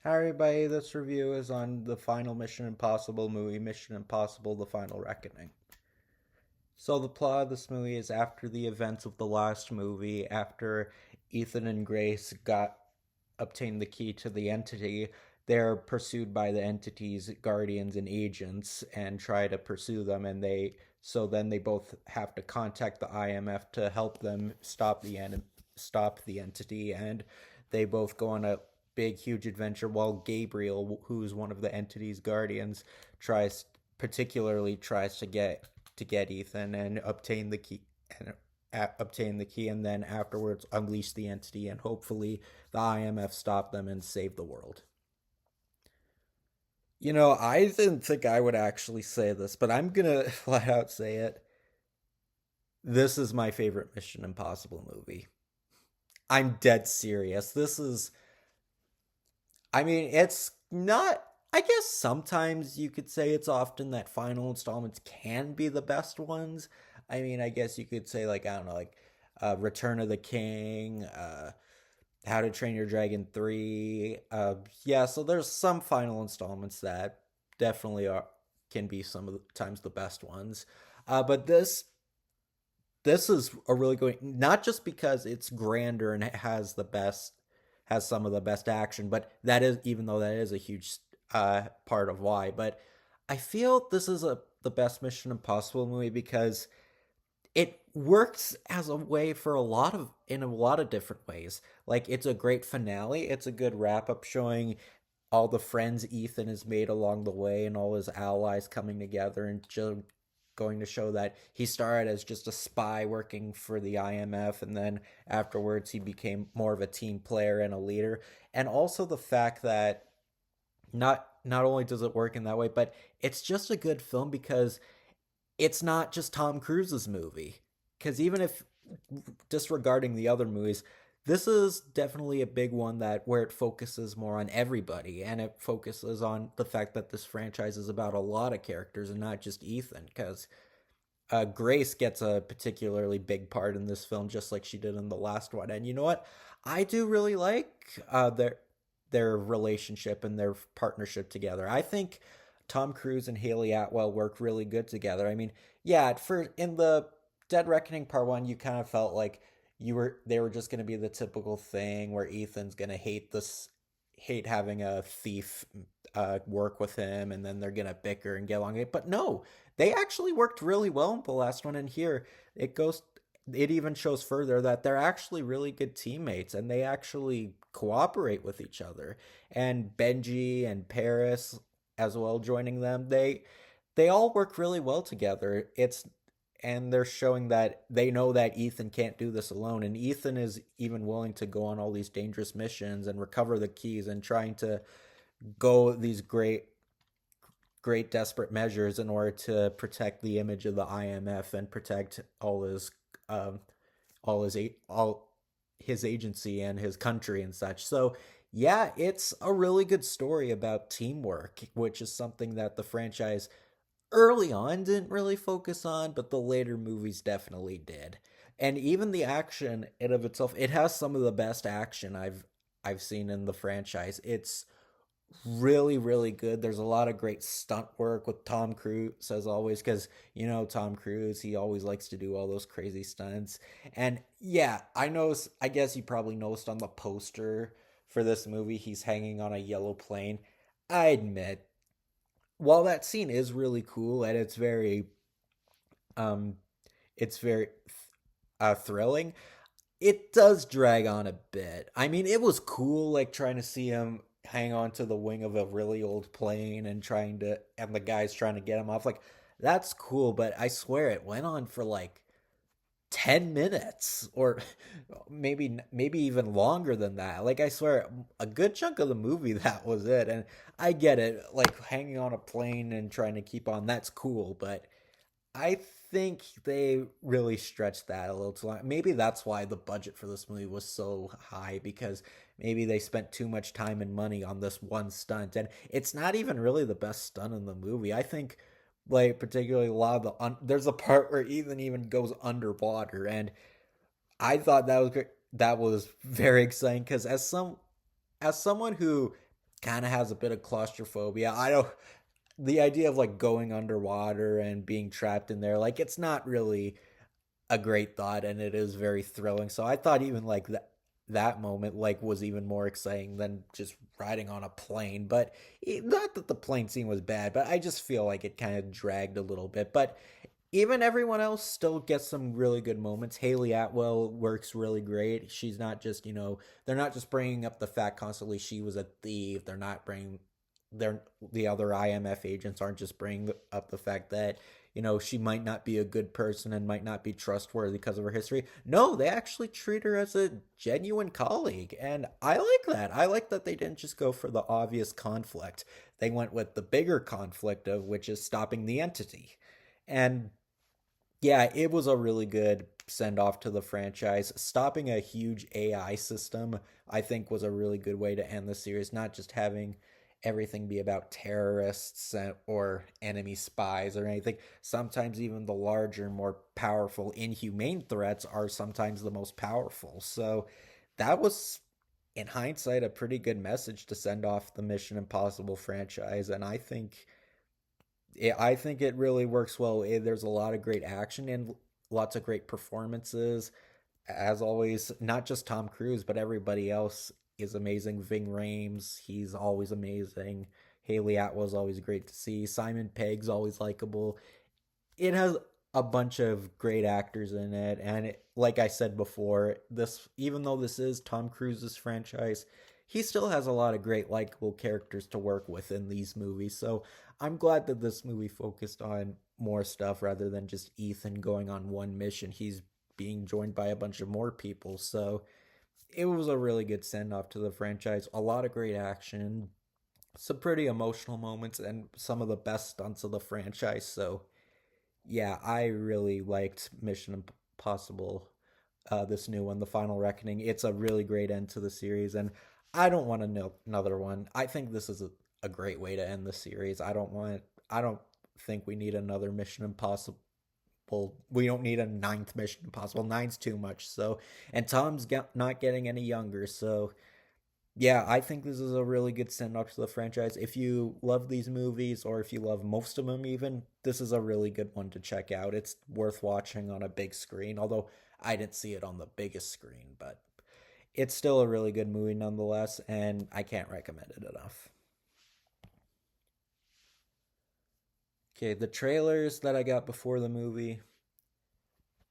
Hi everybody, this review is on the final Mission Impossible movie, Mission Impossible The Final Reckoning. So the plot of this movie is after the events of the last movie, after Ethan and Grace got obtained the key to the entity, they're pursued by the entity's guardians and agents and try to pursue them and then they both have to contact the IMF to help them stop the entity, and they both go on a big huge adventure while Gabriel, who's one of the entity's guardians, tries tries to get Ethan and obtain the key, and then afterwards unleash the entity and hopefully the IMF stop them and save the world. I didn't think I would actually say this, but I'm gonna flat out say it. This is my favorite Mission Impossible movie. I'm dead serious. It's not. I guess sometimes you could say it's often that final installments can be the best ones. I guess you could say, like, I don't know, like Return of the King, How to Train Your Dragon 3. Yeah, so there's some final installments that definitely can be some of the times the best ones. But this is a really good, not just because it's grander and it has some of the best action, but that is, even though that is a huge part of why. But I feel this is the best Mission Impossible movie because it works as a way for in a lot of different ways. Like, it's a great finale. It's a good wrap up showing all the friends Ethan has made along the way and all his allies coming together and just going to show that he started as just a spy working for the IMF, and then afterwards he became more of a team player and a leader. And also the fact that not only does it work in that way, but it's just a good film because it's not just Tom Cruise's movie. Because even if disregarding the other movies, this is definitely a big one that where it focuses more on everybody, and it focuses on the fact that this franchise is about a lot of characters and not just Ethan. Because Grace gets a particularly big part in this film, just like she did in the last one. And you know what? I do really like their relationship and their partnership together. I think Tom Cruise and Haley Atwell work really good together. Yeah, for in the Dead Reckoning Part One, you kind of felt like they were just going to be the typical thing where Ethan's going to hate having a thief work with him, and then they're going to bicker and get along. But no, they actually worked really well in the last one, and here it goes. It even shows further that they're actually really good teammates and they actually cooperate with each other. And Benji and Paris as well joining them, they all work really well together. It's and they're showing that they know that Ethan can't do this alone, and Ethan is even willing to go on all these dangerous missions and recover the keys and trying to go these great desperate measures in order to protect the image of the IMF and protect um all his agency and his country and such. So yeah, it's a really good story about teamwork, which is something that the franchise early on didn't really focus on, but the later movies definitely did. And even the action in of itself, it has some of the best action I've seen in the franchise. It's really really good. There's a lot of great stunt work with Tom Cruise as always, because Tom Cruise, he always likes to do all those crazy stunts. And yeah, I guess you probably noticed on the poster for this movie he's hanging on a yellow plane. I admit, while that scene is really cool and um it's very thrilling, it does drag on a bit. It was cool, like trying to see him hang on to the wing of a really old plane and the guys trying to get him off. Like, that's cool, but I swear it went on for like 10 minutes, or maybe even longer than that. Like, I swear a good chunk of the movie that was it. And I get it, like hanging on a plane and trying to keep on, that's cool, but I think they really stretched that a little too long. Maybe that's why the budget for this movie was so high, because maybe they spent too much time and money on this one stunt, and it's not even really the best stunt in the movie. I think, like, particularly a lot of there's a part where Ethan even goes underwater, and I thought that was great. That was very exciting because as someone who kind of has a bit of claustrophobia. I don't the idea of like going underwater and being trapped in there, like it's not really a great thought, and it is very thrilling. So I thought even like that moment like was even more exciting than just riding on a plane. But not that the plane scene was bad, but I just feel like it kind of dragged a little bit. But even everyone else still gets some really good moments. Haley Atwell works really great. She's not just, they're not just bringing up the fact constantly she was a thief. They're not bringing they're the other IMF agents aren't just bringing up the fact that she might not be a good person and might not be trustworthy because of her history. No, they actually treat her as a genuine colleague, and I like that. I like that they didn't just go for the obvious conflict. They went with the bigger conflict of which is stopping the entity. And yeah, it was a really good send off to the franchise. Stopping a huge AI system, I think, was a really good way to end the series, not just having everything be about terrorists or enemy spies or anything. Sometimes even the larger, more powerful, inhumane threats are sometimes the most powerful. So that was, in hindsight, a pretty good message to send off the Mission Impossible franchise. And I think it really works well. There's a lot of great action and lots of great performances. As always, not just Tom Cruise, but everybody else is amazing. Ving Rhames, he's always amazing. Haley Atwell's always great to see. Simon Pegg's always likable. It has a bunch of great actors in it, and like I said before, this even though this is Tom Cruise's franchise, he still has a lot of great likable characters to work with in these movies. So I'm glad that this movie focused on more stuff rather than just Ethan going on one mission. He's being joined by a bunch of more people. So it was a really good send off to the franchise. A lot of great action, some pretty emotional moments, and some of the best stunts of the franchise. So yeah, I really liked Mission Impossible, this new one, The Final Reckoning. It's a really great end to the series, and I don't want to know another one. I think this is a great way to end the series. I don't think we need another Mission Impossible. We don't need a ninth Mission Impossible. Nine's too much. So, and Tom's not getting any younger. So, yeah, I think this is a really good send off to the franchise. If you love these movies, or if you love most of them, even, this is a really good one to check out. It's worth watching on a big screen, although I didn't see it on the biggest screen, but it's still a really good movie nonetheless, and I can't recommend it enough. Okay, the trailers that I got before the movie,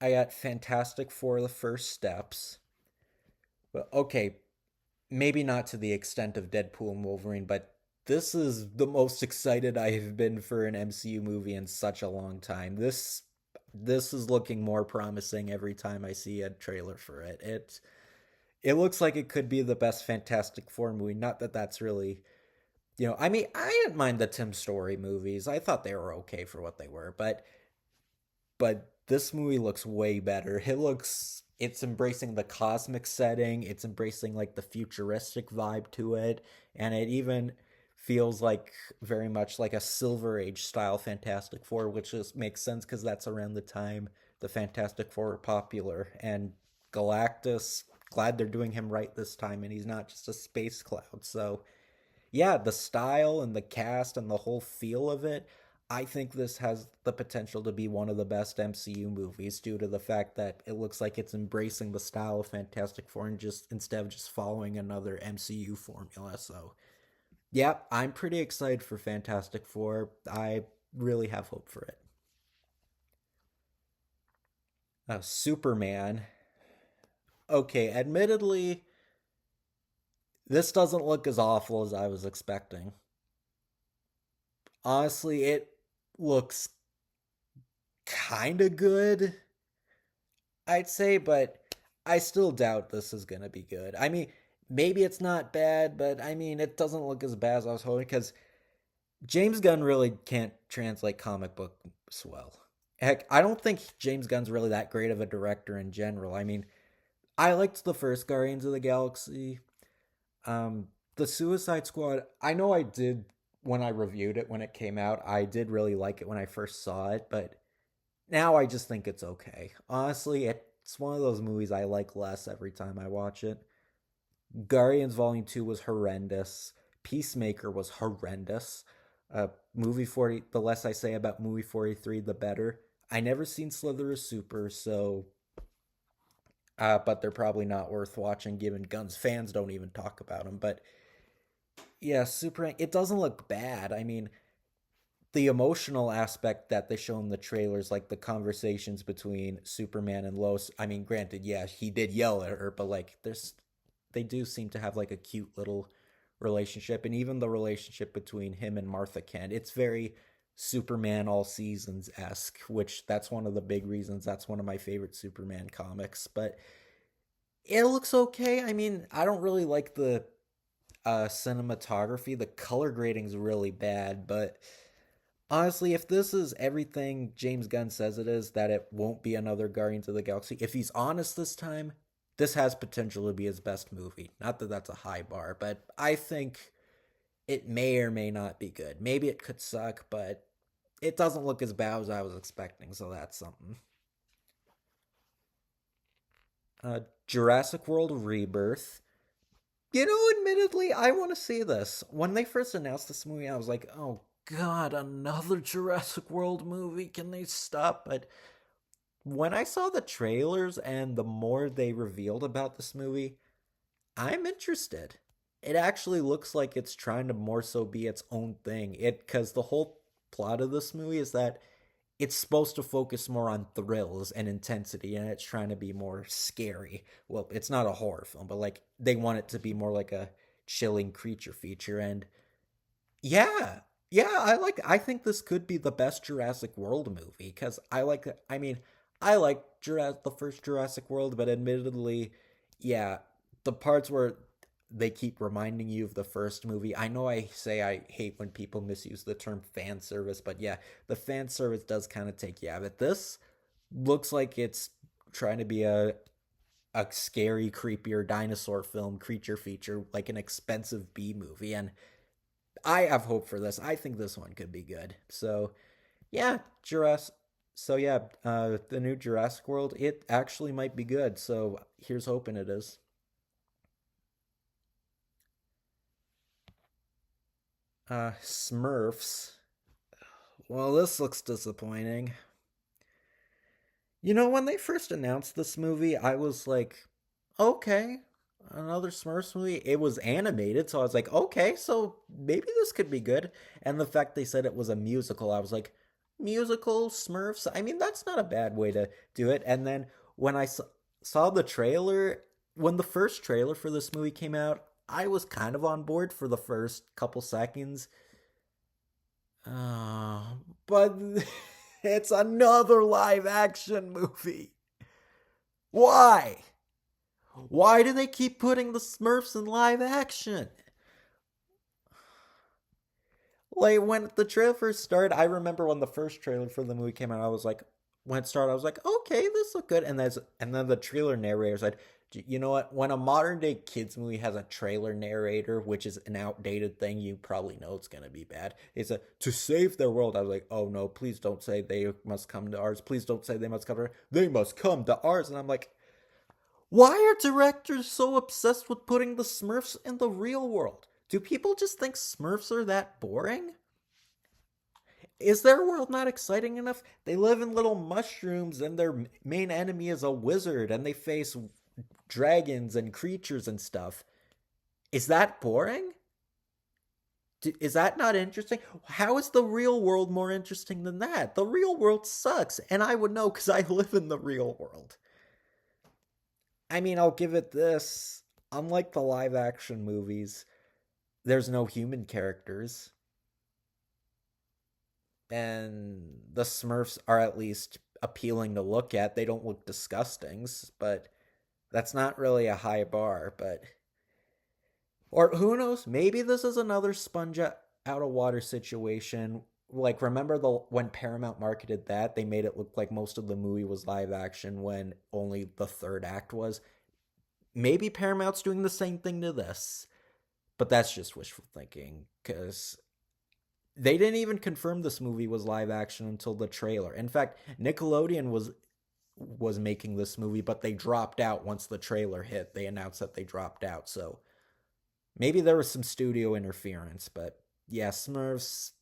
I got Fantastic Four: The First Steps. But okay, maybe not to the extent of Deadpool and Wolverine, but this is the most excited I have been for an MCU movie in such a long time. This is looking more promising every time I see a trailer for it. It looks like it could be the best Fantastic Four movie. Not that that's really, I mean, I didn't mind the Tim Story movies. I thought they were okay for what they were, but this movie looks way better. It's embracing the cosmic setting, it's embracing like the futuristic vibe to it, and it even feels like very much like a Silver Age style Fantastic Four, which just makes sense because that's around the time the Fantastic Four were popular. And Galactus, glad they're doing him right this time, and he's not just a space cloud. So yeah, the style and the cast and the whole feel of it, I think this has the potential to be one of the best MCU movies due to the fact that it looks like it's embracing the style of Fantastic Four and just instead of just following another MCU formula. So, yeah, I'm pretty excited for Fantastic Four. I really have hope for it. Superman. Okay, admittedly, this doesn't look as awful as I was expecting. Honestly, it looks kind of good, I'd say, but I still doubt this is going to be good. I mean, maybe it's not bad, but I mean, it doesn't look as bad as I was hoping because James Gunn really can't translate comic books well. Heck, I don't think James Gunn's really that great of a director in general. I mean, I liked the first Guardians of the Galaxy. The Suicide Squad, I know I did when I reviewed it when it came out. I did really like it when I first saw it, but now I just think it's okay. Honestly, it's one of those movies I like less every time I watch it. Guardians Volume 2 was horrendous. Peacemaker was horrendous. Movie 40, the less I say about movie 43, the better. I never seen Slither or Super, so but they're probably not worth watching given Guns fans don't even talk about them. But yeah, Super, it doesn't look bad. I mean, the emotional aspect that they show in the trailers, like the conversations between Superman and Lois. I mean, granted, yeah, he did yell at her, but like, they do seem to have like a cute little relationship, and even the relationship between him and Martha Kent. It's very Superman All Seasons esque, which that's one of the big reasons that's one of my favorite Superman comics. But it looks okay. I mean, I don't really like the cinematography. The color grading's really bad, but honestly, if this is everything James Gunn says it is, that it won't be another Guardians of the Galaxy, if he's honest this time, this has potential to be his best movie. Not that that's a high bar, but I think it may or may not be good. Maybe it could suck, but it doesn't look as bad as I was expecting, so that's something. Jurassic World Rebirth. You know, admittedly, I want to see this. When they first announced this movie, I was like, oh god, another Jurassic World movie. Can they stop? But when I saw the trailers and the more they revealed about this movie, I'm interested. It actually looks like it's trying to more so be its own thing. It because the whole plot of this movie is that it's supposed to focus more on thrills and intensity, and it's trying to be more scary. Well, it's not a horror film, but like they want it to be more like a chilling creature feature. And yeah, yeah, I think this could be the best Jurassic World movie because I like. I mean, I like the first Jurassic World, but admittedly, yeah, the parts where they keep reminding you of the first movie. I know I say I hate when people misuse the term fan service, but yeah, the fan service does kind of take you out of it. This looks like it's trying to be a scary, creepier dinosaur film, creature feature, like an expensive B movie, and I have hope for this. I think this one could be good. So yeah, Jurassic. So yeah, the new Jurassic World, it actually might be good. So here's hoping it is. Smurfs. Well, this looks disappointing. You know, when they first announced this movie, I was like, okay, another Smurfs movie. It was animated, so I was like, okay, so maybe this could be good. And the fact they said it was a musical, I was like, musical Smurfs? I mean, that's not a bad way to do it. And then when saw the trailer, when the first trailer for this movie came out, I was kind of on board for the first couple seconds. But it's another live action movie. Why? Why do they keep putting the Smurfs in live action? Like when the trailer first started, I remember when the first trailer for the movie came out, I was like, when it started, I was like, okay, this look good. And then the trailer narrator said, you know what? When a modern day kids movie has a trailer narrator, which is an outdated thing, you probably know it's gonna be bad. It's a to save their world. I was like, oh no, please don't say they must come to ours. Please don't say they must come to ours. They must come to ours. And I'm like, why are directors so obsessed with putting the Smurfs in the real world? Do people just think Smurfs are that boring? Is their world not exciting enough? They live in little mushrooms and their main enemy is a wizard and they face dragons and creatures and stuff. Is that boring? Is that not interesting? How is the real world more interesting than that? The real world sucks, and I would know because I live in the real world. I mean, I'll give it this. Unlike the live action movies, there's no human characters, and the Smurfs are at least appealing to look at. They don't look disgusting, but that's not really a high bar. But or who knows? Maybe this is another sponge out of water situation. Like remember the when Paramount marketed that, they made it look like most of the movie was live action when only the third act was. Maybe Paramount's doing the same thing to this, but that's just wishful thinking because they didn't even confirm this movie was live action until the trailer. In fact, Nickelodeon was making this movie, but they dropped out once the trailer hit. They announced that they dropped out, so Maybe there was some studio interference, but yeah, Smurfs.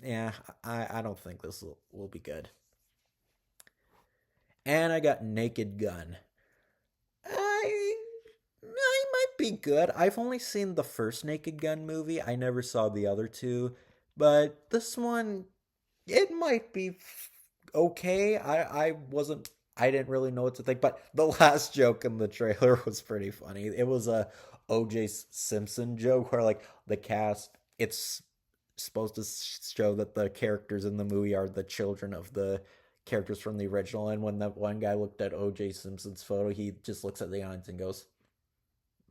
Yeah, I don't think this will be good. And I got Naked Gun. I I might be good. I've only seen the first Naked Gun movie. I never saw the other two, but this one it might be okay. I didn't really know what to think, but the last joke in the trailer was pretty funny. It was a OJ Simpson joke where like the cast it's supposed to show that the characters in the movie are the children of the characters from the original, and when that one guy looked at OJ Simpson's photo, he just looks at the audience and goes,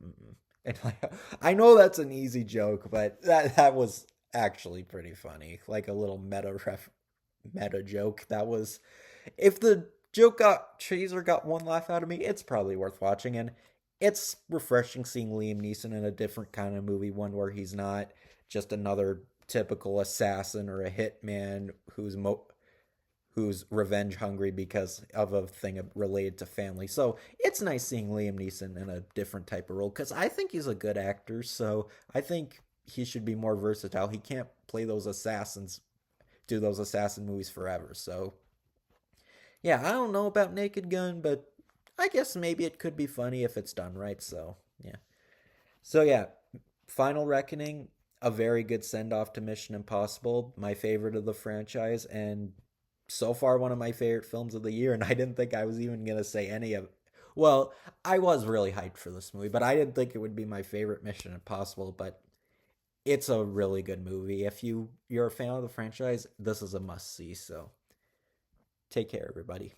mm-mm. And like, I know that's an easy joke, but that was actually pretty funny, like a little meta joke. That was if the joke got Chaser got one laugh out of me, it's probably worth watching, and it's refreshing seeing Liam Neeson in a different kind of movie, one where he's not just another typical assassin or a hitman who's revenge hungry because of a thing related to family. So it's nice seeing Liam Neeson in a different type of role because I think he's a good actor. So I think he should be more versatile. He can't play those assassins, do those assassin movies forever. So yeah, I don't know about Naked Gun, but I guess maybe it could be funny if it's done right. So yeah. So yeah, Final Reckoning, a very good send off to Mission Impossible, my favorite of the franchise, and so far one of my favorite films of the year. And I didn't think I was even gonna say any of. Well, I was really hyped for this movie, but I didn't think it would be my favorite Mission Impossible. But it's a really good movie. If you're a fan of the franchise, this is a must see. So take care, everybody.